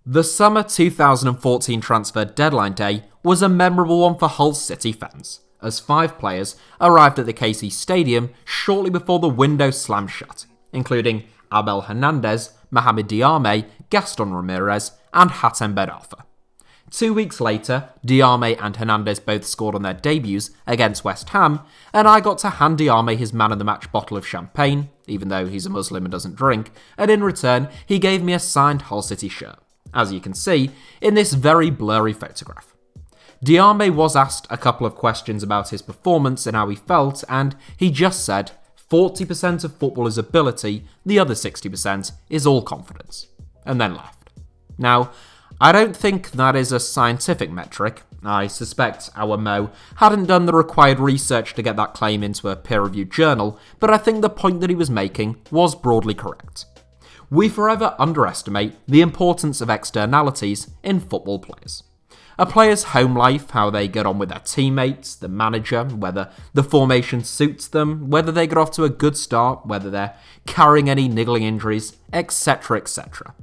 The summer 2014 transfer deadline day was a memorable one for Hull City fans, as 5 players arrived at the KC Stadium shortly before the window slammed shut, including Abel Hernandez, Mohamed Diarmé, Gaston Ramirez and Hatem Ben Arfa. 2 weeks later, Diarmé and Hernandez both scored on their debuts against West Ham, and I got to hand Diarmé his man of the match bottle of champagne, even though he's a Muslim and doesn't drink, and in return he gave me a signed Hull City shirt, as you can see in this very blurry photograph. Diarmé was asked a couple of questions about his performance and how he felt, and he just said 40% of football is ability, the other 60% is all confidence, and then left. Now, I don't think that is a scientific metric. I suspect our Mo hadn't done the required research to get that claim into a peer-reviewed journal, but I think the point that he was making was broadly correct. We forever underestimate the importance of externalities in football players. A player's home life, how they get on with their teammates, the manager, whether the formation suits them, whether they get off to a good start, whether they're carrying any niggling injuries, etc, etc.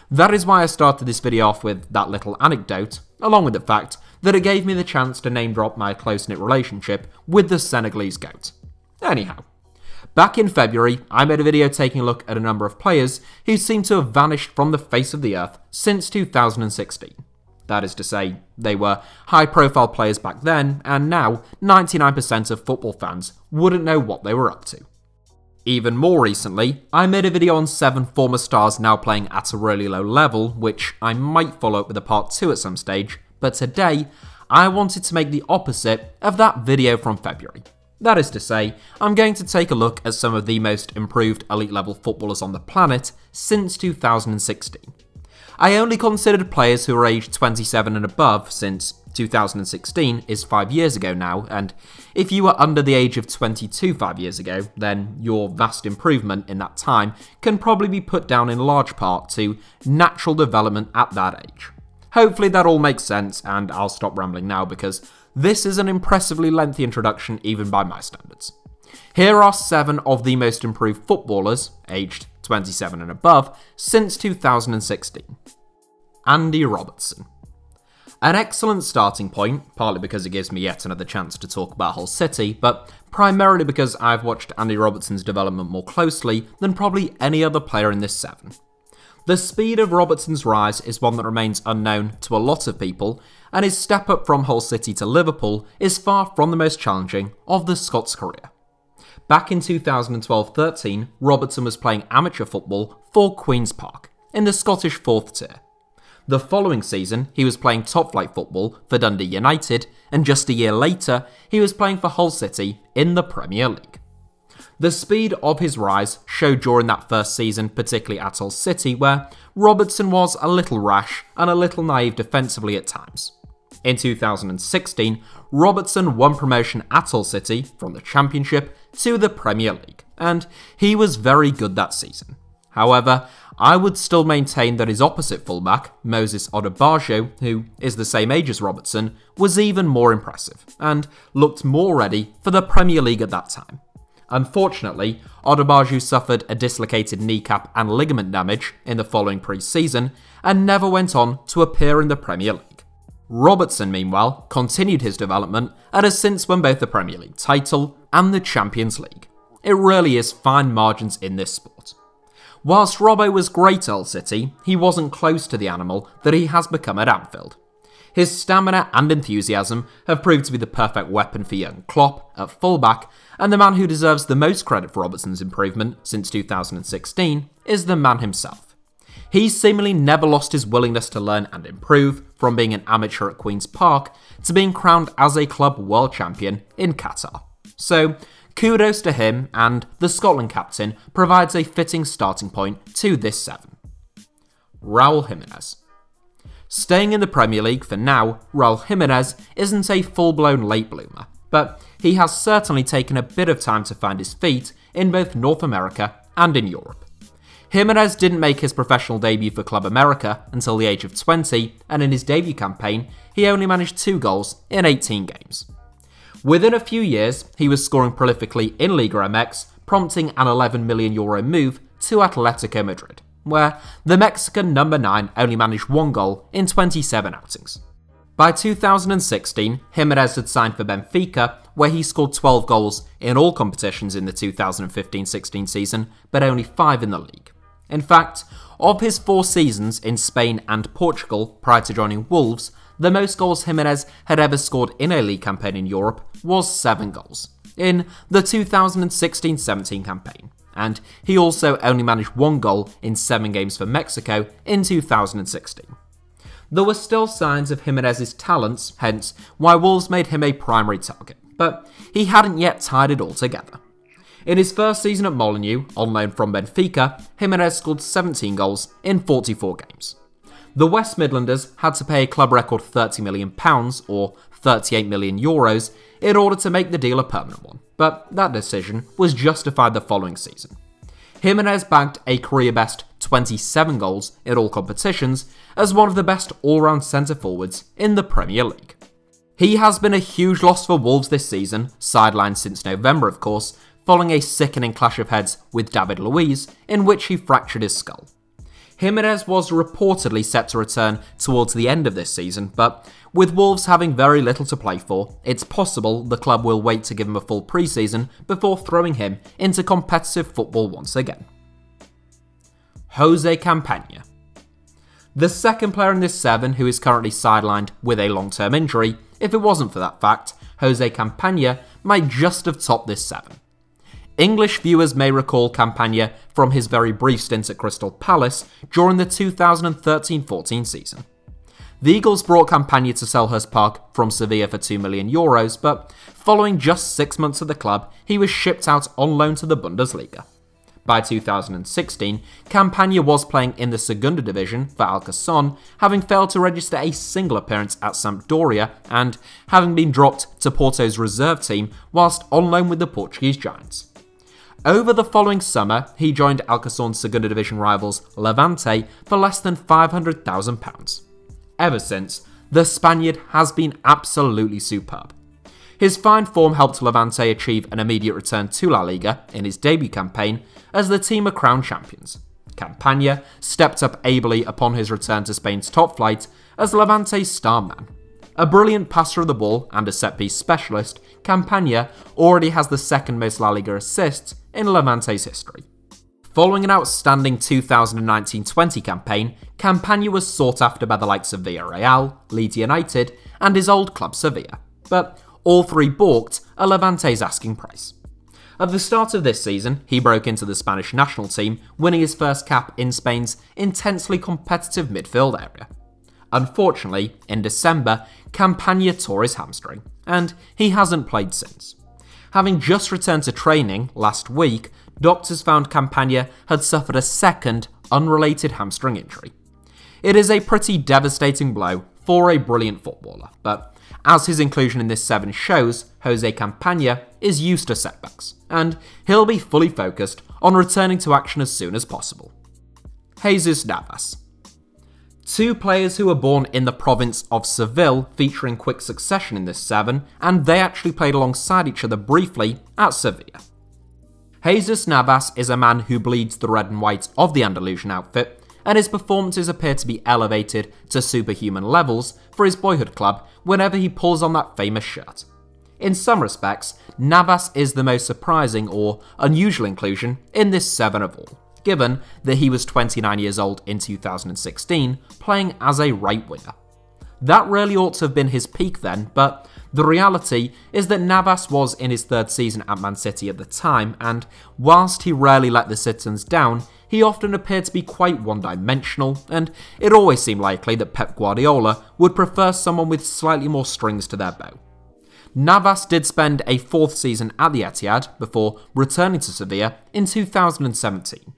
That is why I started this video off with that little anecdote, along with the fact that it gave me the chance to name drop my close-knit relationship with the Senegalese GOAT. Anyhow, back in February, I made a video taking a look at a number of players who seem to have vanished from the face of the earth since 2016. That is to say, they were high-profile players back then, and now 99% of football fans wouldn't know what they were up to. Even more recently, I made a video on 7 former stars now playing at a really low level, which I might follow up with a part 2 at some stage, but today, I wanted to make the opposite of that video from February. That is to say, I'm going to take a look at some of the most improved elite level footballers on the planet since 2016. I only considered players who are aged 27 and above, since 2016 is 5 years ago now, and if you were under the age of 22 5 years ago, then your vast improvement in that time can probably be put down in large part to natural development at that age. Hopefully that all makes sense, and I'll stop rambling now because this is an impressively lengthy introduction even by my standards. Here are 7 of the most improved footballers, aged 27 and above, since 2016. Andy Robertson. An excellent starting point, partly because it gives me yet another chance to talk about Hull City, but primarily because I've watched Andy Robertson's development more closely than probably any other player in this 7. The speed of Robertson's rise is one that remains unknown to a lot of people, and his step up from Hull City to Liverpool is far from the most challenging of the Scots' career. Back in 2012-13, Robertson was playing amateur football for Queen's Park, in the Scottish 4th tier. The following season, he was playing top-flight football for Dundee United, and just a year later, he was playing for Hull City in the Premier League. The speed of his rise showed during that first season, particularly at Hull City, where Robertson was a little rash and a little naive defensively at times. In 2016, Robertson won promotion at Hull City from the Championship to the Premier League, and he was very good that season. However, I would still maintain that his opposite fullback, Moses Odubajo, who is the same age as Robertson, was even more impressive, and looked more ready for the Premier League at that time. Unfortunately, Odubajo suffered a dislocated kneecap and ligament damage in the following pre-season, and never went on to appear in the Premier League. Robertson, meanwhile, continued his development and has since won both the Premier League title and the Champions League. It really is fine margins in this sport. Whilst Robbo was great at Hull City, he wasn't close to the animal that he has become at Anfield. His stamina and enthusiasm have proved to be the perfect weapon for young Klopp at fullback, and the man who deserves the most credit for Robertson's improvement since 2016 is the man himself. He seemingly never lost his willingness to learn and improve, from being an amateur at Queen's Park to being crowned as a club world champion in Qatar. So, kudos to him, and the Scotland captain provides a fitting starting point to this 7. Raul Jimenez. Staying in the Premier League for now, Raul Jimenez isn't a full-blown late bloomer, but he has certainly taken a bit of time to find his feet in both North America and in Europe. Jimenez didn't make his professional debut for Club America until the age of 20, and in his debut campaign, he only managed 2 goals in 18 games. Within a few years, he was scoring prolifically in Liga MX, prompting an €11 million move to Atletico Madrid, where the Mexican number 9 only managed 1 goal in 27 outings. By 2016, Jimenez had signed for Benfica, where he scored 12 goals in all competitions in the 2015-16 season, but only 5 in the league. In fact, of his 4 seasons in Spain and Portugal prior to joining Wolves, the most goals Jimenez had ever scored in a league campaign in Europe was 7 goals, in the 2016-17 campaign, and he also only managed 1 goal in 7 games for Mexico in 2016. There were still signs of Jimenez's talents, hence why Wolves made him a primary target, but he hadn't yet tied it all together. In his first season at Molineux, on loan from Benfica, Jimenez scored 17 goals in 44 games. The West Midlanders had to pay a club record £30 million, or €38 million, in order to make the deal a permanent one, but that decision was justified the following season. Jimenez bagged a career-best 27 goals in all competitions as one of the best all-round centre-forwards in the Premier League. He has been a huge loss for Wolves this season, sidelined since November of course, following a sickening clash of heads with David Luiz, in which he fractured his skull. Jimenez was reportedly set to return towards the end of this season, but with Wolves having very little to play for, it's possible the club will wait to give him a full pre-season before throwing him into competitive football once again. Jose Campagna. The second player in this 7 who is currently sidelined with a long-term injury, if it wasn't for that fact, Jose Campagna might just have topped this 7. English viewers may recall Campagna from his very brief stint at Crystal Palace during the 2013-14 season. The Eagles brought Campagna to Selhurst Park from Sevilla for €2 million, but following just 6 months at the club, he was shipped out on loan to the Bundesliga. By 2016, Campagna was playing in the Segunda division for Alcaçon, having failed to register a single appearance at Sampdoria and having been dropped to Porto's reserve team whilst on loan with the Portuguese Giants. Over the following summer, he joined Alcaçon's Segunda division rivals Levante for less than £500,000. Ever since, the Spaniard has been absolutely superb. His fine form helped Levante achieve an immediate return to La Liga in his debut campaign as the team are crowned champions. Campagna stepped up ably upon his return to Spain's top flight as Levante's star man. A brilliant passer of the ball and a set-piece specialist, Campagna already has the second most La Liga assists in Levante's history. Following an outstanding 2019-20 campaign, Campagna was sought after by the likes of Villarreal, Leeds United, and his old club Sevilla, but all 3 balked at Levante's asking price. At the start of this season, he broke into the Spanish national team, winning his first cap in Spain's intensely competitive midfield area. Unfortunately, in December, Campagna tore his hamstring, and he hasn't played since. Having just returned to training last week, doctors found Campagna had suffered a second, unrelated hamstring injury. It is a pretty devastating blow for a brilliant footballer, but as his inclusion in this 7 shows, Jose Campagna is used to setbacks, and he'll be fully focused on returning to action as soon as possible. Jesus Navas. 2 players who were born in the province of Seville feature in quick succession in this 7, and they actually played alongside each other briefly at Sevilla. Jesus Navas is a man who bleeds the red and white of the Andalusian outfit, and his performances appear to be elevated to superhuman levels for his boyhood club whenever he pulls on that famous shirt. In some respects, Navas is the most surprising or unusual inclusion in this 7 of all, given that he was 29 years old in 2016, playing as a right winger. That really ought to have been his peak then, but the reality is that Navas was in his 3rd season at Man City at the time, and whilst he rarely let the citizens down, he often appeared to be quite one-dimensional, and it always seemed likely that Pep Guardiola would prefer someone with slightly more strings to their bow. Navas did spend a 4th season at the Etihad before returning to Sevilla in 2017.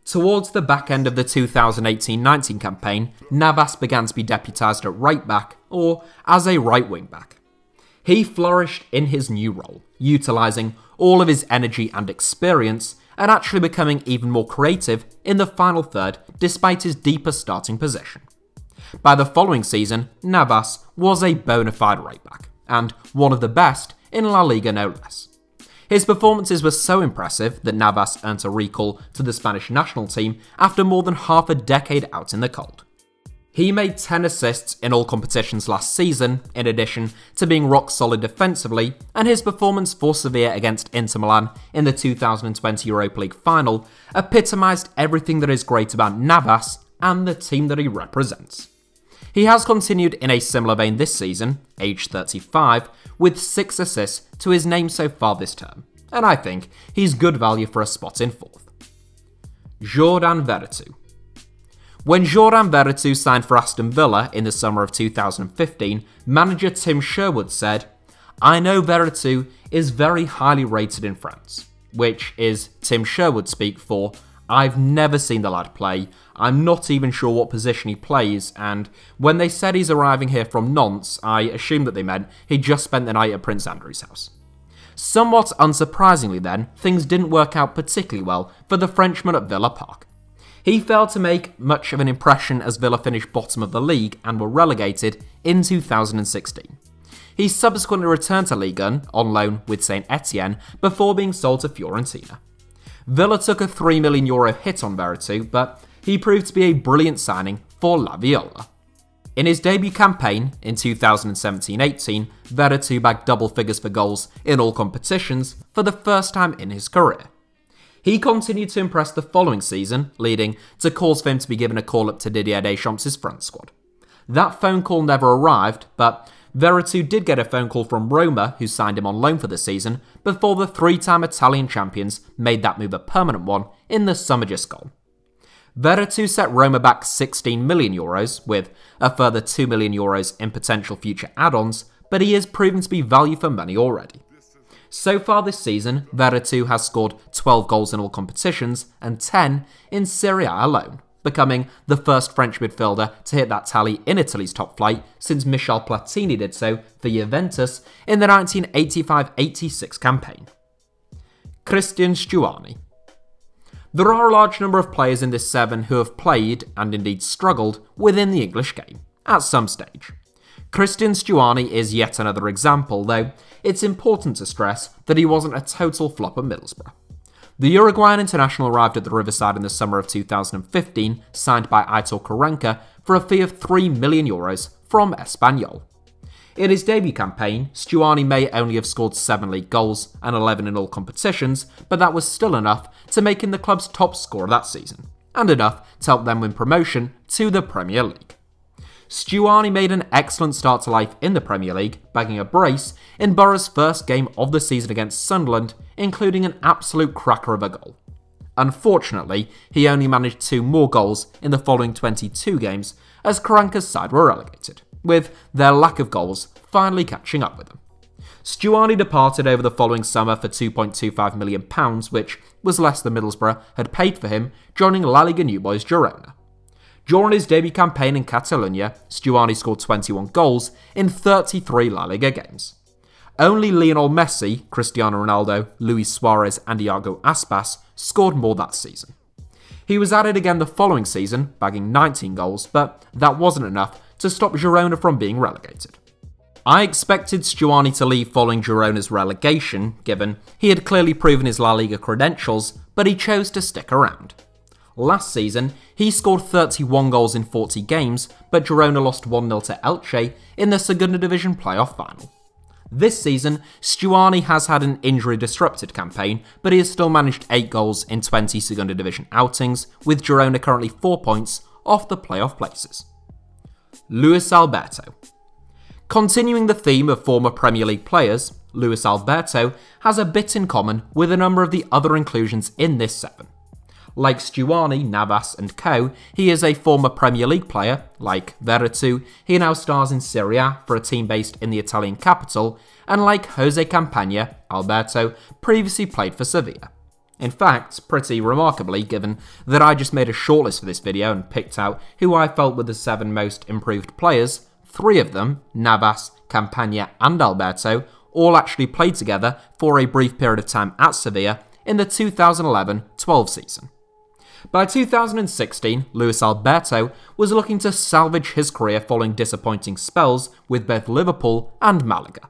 Towards the back end of the 2018-19 campaign, Navas began to be deputised at right back, or as a right wing back. He flourished in his new role, utilising all of his energy and experience, and actually becoming even more creative in the final third despite his deeper starting position. By the following season, Navas was a bona fide right back, and one of the best in La Liga no less. His performances were so impressive that Navas earned a recall to the Spanish national team after more than half a decade out in the cold. He made 10 assists in all competitions last season, in addition to being rock solid defensively, and his performance for Sevilla against Inter Milan in the 2020 Europa League final epitomised everything that is great about Navas and the team that he represents. He has continued in a similar vein this season, aged 35, with 6 assists to his name so far this term, and I think he's good value for a spot in 4th. Jordan Veretout. When Jordan Veretout signed for Aston Villa in the summer of 2015, manager Tim Sherwood said, "I know Veretout is very highly rated in France," which is Tim Sherwood speak for, "I've never seen the lad play, I'm not even sure what position he plays, and when they said he's arriving here from Nantes, I assumed that they meant he'd just spent the night at Prince Andrew's house." Somewhat unsurprisingly then, things didn't work out particularly well for the Frenchman at Villa Park. He failed to make much of an impression as Villa finished bottom of the league and were relegated in 2016. He subsequently returned to Ligue 1 on loan with Saint Etienne before being sold to Fiorentina. Villa took a €3 million hit on Veretout, but he proved to be a brilliant signing for La Viola. In his debut campaign in 2017-18, Veretout bagged double figures for goals in all competitions for the first time in his career. He continued to impress the following season, leading to calls for him to be given a call-up to Didier Deschamps' front squad. That phone call never arrived, but Veretout did get a phone call from Roma, who signed him on loan for the season, before the 3-time Italian champions made that move a permanent one in the summer just gone. Veretout set Roma back €16 million, with a further €2 million in potential future add-ons, but he is proven to be value for money already. So far this season, Veretout has scored 12 goals in all competitions and 10 in Serie A alone, becoming the first French midfielder to hit that tally in Italy's top flight since Michel Platini did so for Juventus in the 1985-86 campaign. Christian Stuani. There are a large number of players in this 7 who have played, and indeed struggled, within the English game, at some stage. Christian Stuani is yet another example, though it's important to stress that he wasn't a total flop at Middlesbrough. The Uruguayan international arrived at the Riverside in the summer of 2015, signed by Aitor Karanka for a fee of €3 million from Espanyol. In his debut campaign, Stuani may only have scored 7 league goals and 11 in all competitions, but that was still enough to make him the club's top scorer that season, and enough to help them win promotion to the Premier League. Stuani made an excellent start to life in the Premier League, bagging a brace in Borough's first game of the season against Sunderland, including an absolute cracker of a goal. Unfortunately, he only managed 2 more goals in the following 22 games as Karanka's side were relegated, with their lack of goals finally catching up with them. Stuani departed over the following summer for £2.25 million, which was less than Middlesbrough had paid for him, joining La Liga new boys Girona. During his debut campaign in Catalonia, Stuani scored 21 goals in 33 La Liga games. Only Lionel Messi, Cristiano Ronaldo, Luis Suarez and Iago Aspas scored more that season. He was added again the following season, bagging 19 goals, but that wasn't enough to stop Girona from being relegated. I expected Stuani to leave following Girona's relegation, given he had clearly proven his La Liga credentials, but he chose to stick around. Last season, he scored 31 goals in 40 games, but Girona lost 1-0 to Elche in the Segunda Division playoff final. This season, Stuani has had an injury-disrupted campaign, but he has still managed 8 goals in 20 Segunda Division outings, with Girona currently 4 points off the playoff places. Luis Alberto. Continuing the theme of former Premier League players, Luis Alberto has a bit in common with a number of the other inclusions in this 7. Like Stuani, Navas and co, he is a former Premier League player. Like Veretout, he now stars in Serie A for a team based in the Italian capital, and like Jose Campagna, Alberto previously played for Sevilla. In fact, pretty remarkably, given that I just made a shortlist for this video and picked out who I felt were the 7 most improved players, 3 of them, Navas, Campagna and Alberto, all actually played together for a brief period of time at Sevilla in the 2011-12 season. By 2016, Luis Alberto was looking to salvage his career following disappointing spells with both Liverpool and Malaga.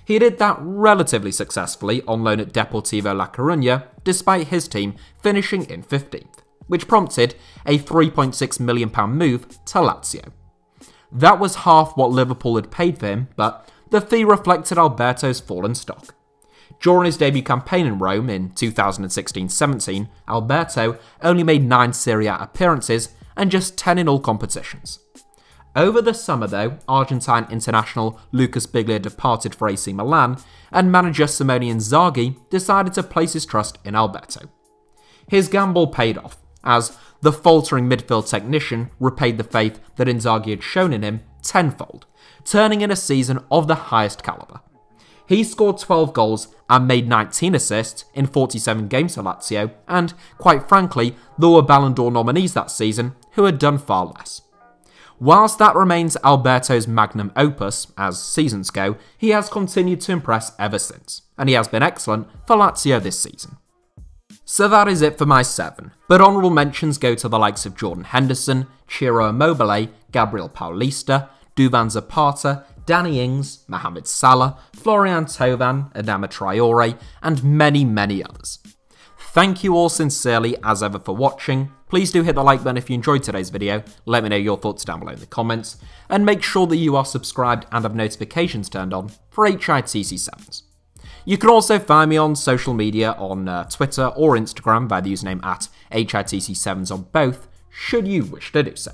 He did that relatively successfully on loan at Deportivo La Coruña, despite his team finishing in 15th, which prompted a £3.6 million move to Lazio. That was half what Liverpool had paid for him, but the fee reflected Alberto's fallen stock. During his debut campaign in Rome in 2016-17, Alberto only made 9 Serie A appearances and just 10 in all competitions. Over the summer though, Argentine international Lucas Biglia departed for AC Milan, and manager Simone Inzaghi decided to place his trust in Alberto. His gamble paid off, as the faltering midfield technician repaid the faith that Inzaghi had shown in him tenfold, turning in a season of the highest calibre. He scored 12 goals and made 19 assists in 47 games for Lazio, and, quite frankly, there were Ballon d'Or nominees that season who had done far less. Whilst that remains Alberto's magnum opus, as seasons go, he has continued to impress ever since, and he has been excellent for Lazio this season. So that is it for my 7, but honourable mentions go to the likes of Jordan Henderson, Ciro Immobile, Gabriel Paulista, Duvan Zapata, Danny Ings, Mohamed Salah, Florian Thauvin, Adama Traore, and many, many others. Thank you all sincerely as ever for watching. Please do hit the like button if you enjoyed today's video, let me know your thoughts down below in the comments, and make sure that you are subscribed and have notifications turned on for HITC Sevens. You can also find me on social media on Twitter or Instagram by the username at HITC Sevens on both, should you wish to do so.